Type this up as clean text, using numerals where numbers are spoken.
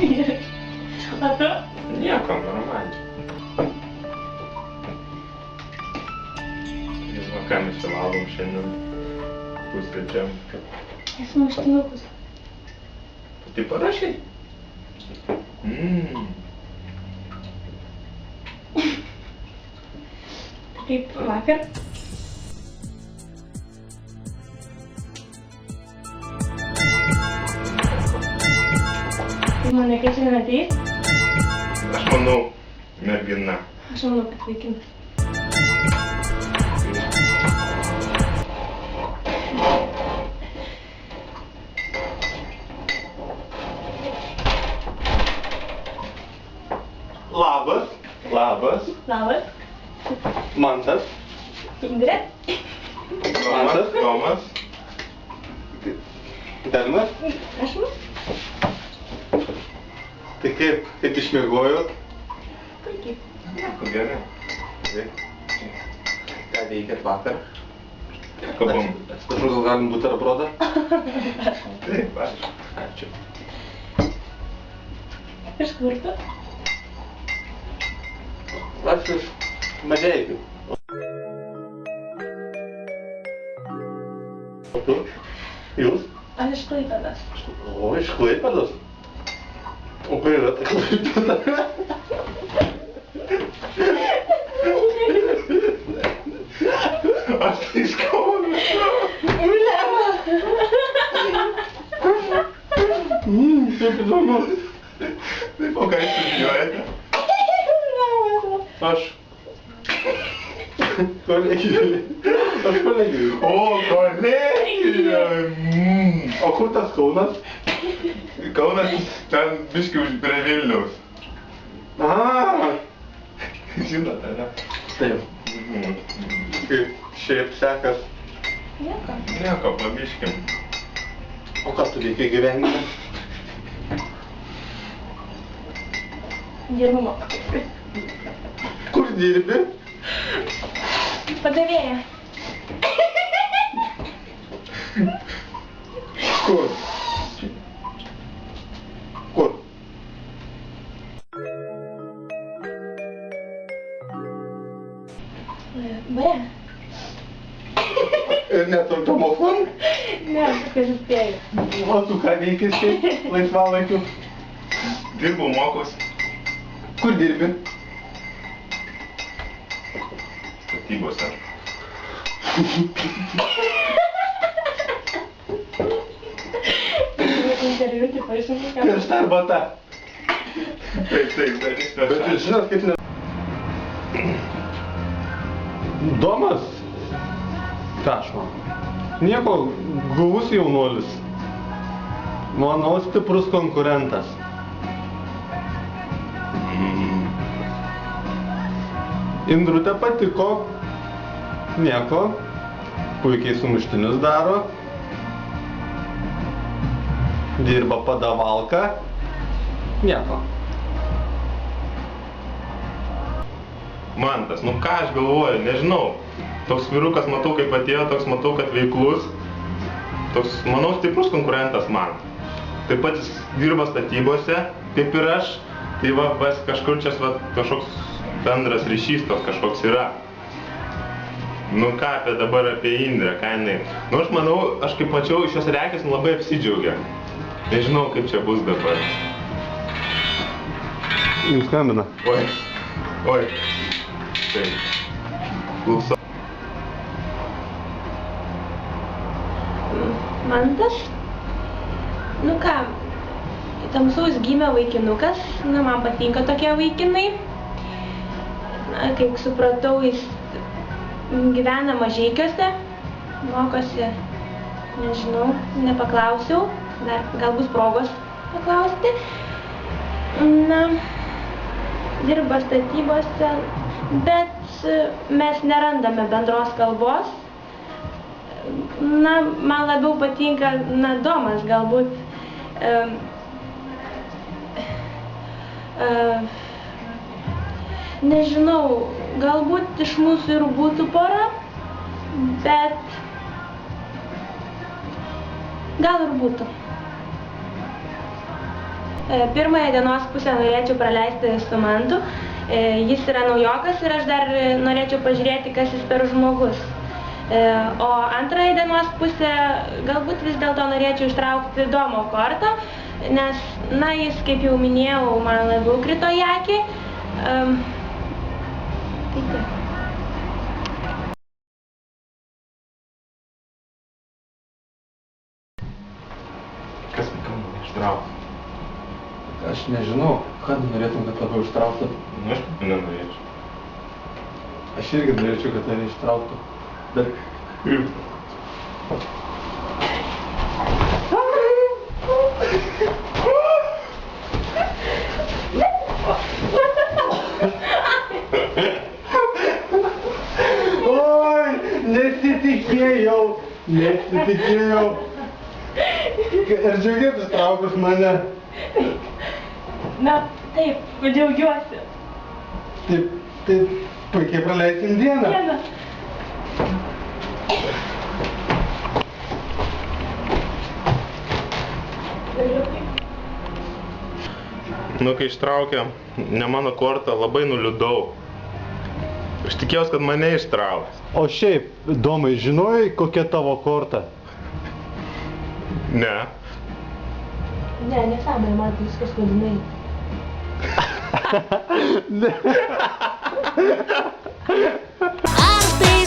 O tu? Nieko, normaliai. Va, ką mes čia valgom šiandien pusryčiam. Sumuštinukus. Tai parašai? Kaip vakar. Tai mane kaip šiandien ateis? Aš manau, mergina. Aš manau, kad vaikinas. Labas. Labas. Labas. Mantas. Indrė. Tomas. Dermas. Aš man. Tai kaip išmiegojot? Puikiai. Nieko, gerai. Ką veikėt vakar? Kalbam. Atsiprašau, gal galim buterbrodą? Taip, ačiū. Ačiū. Iš kur tu? Aš iš Mažeikių. O tu? Jūs? Aš iš Klaipėdos. O, iš Klaipėdos? O kur yra ta Klaipėda? Aš tai iš Kauno. Kaip įdomu. Taip, o ką jūs studijuojate? Aš kolegijoj. O, kolegija! O kur tas Kaunas? Kaunas ten biškai prie Vilniaus. Žinot, ne? Taip. Kaip šiaip sekas. Nieko. Nieko, pabiškim. O ką tu veikia gyvenime? Dirbu mokytojai. Kur dirbi? Padavėja. Kur? Kur? Bare. Ir neturtomofon? Ne, tik aš spėju. O tu ką veiki šiaip laisvalaikiu? Dirbu, mokosi. Kur dirbi? Statybose. Interviu, tipo, aš nežinau. Karšta arbata. Taip, darys per Bet ir žinot, kaip ne... Domas? Ką aš manau? Nieko, guvus jaunuolis. Manau, stiprus konkurentas. Indrutė patiko. Nieko. Puikiai sumuštinius daro. Dirba padavalka. Nieko. Mantas, nu ką aš galvoju, nežinau. Toks vyrukas matau, kaip atėjo, toks matau, kad veiklus. Toks, manau, stiprus konkurentas man. Taip pat jis dirba statybose, kaip ir aš. Tai va, kažkur čia kažkoks bendras ryšys toks kažkoks yra. Nu ką dabar apie Indrę, ką jinai. Nu aš manau, aš kaip mačiau iš jos reakcijos labai apsidžiaugia. Nežinau, kaip čia bus dabar. Jums skambina. Oi. Taip. Klausau. Mantas? Nu ką, tamsaus gimė vaikinukas, nu man patinka tokie vaikinai. Na, kaip supratau, jis gyvena Mažeikiuose, mokosi, nežinau, nepaklausiau, dar gal bus progos paklausti. Na, dirba statybose, bet mes nerandame bendros kalbos. Na, man labiau patinka, na, Domas galbūt. Nežinau, galbūt iš mūsų ir būtų pora, bet gal ir būtų. Pirmąją dienos pusę norėčiau praleisti su Mantu. Jis yra naujokas ir aš dar norėčiau pažiūrėti, kas jis per žmogus. O antrąją dienos pusę galbūt vis dėlto norėčiau ištraukti Domo kortą, nes, na, jis, kaip jau minėjau, man labiau krito į akį. Tai taip. Kas man ištraukti? Aš nežinau, ką norėtum, kad labiau ištrauktų. Nu, aš nenorėčiau. Aš irgi norėčiau, kad tave ištrauktų. Bet Kaip? oi, nesitikėjau. Ir džiaugiasi ištraukus mane. Na, taip, džiaugiuosi. Taip, puikiai praleisim dieną. Vieną. Nu, kai ištraukė ne mano kortą, labai nuliūdau. Aš tikėjausi, kad mane ištrauks. O šiaip, Domai, žinojai, kokia tavo korta? Ne. Ne, nesąmonė, man tai viskas vadinai. Ne. Ar tai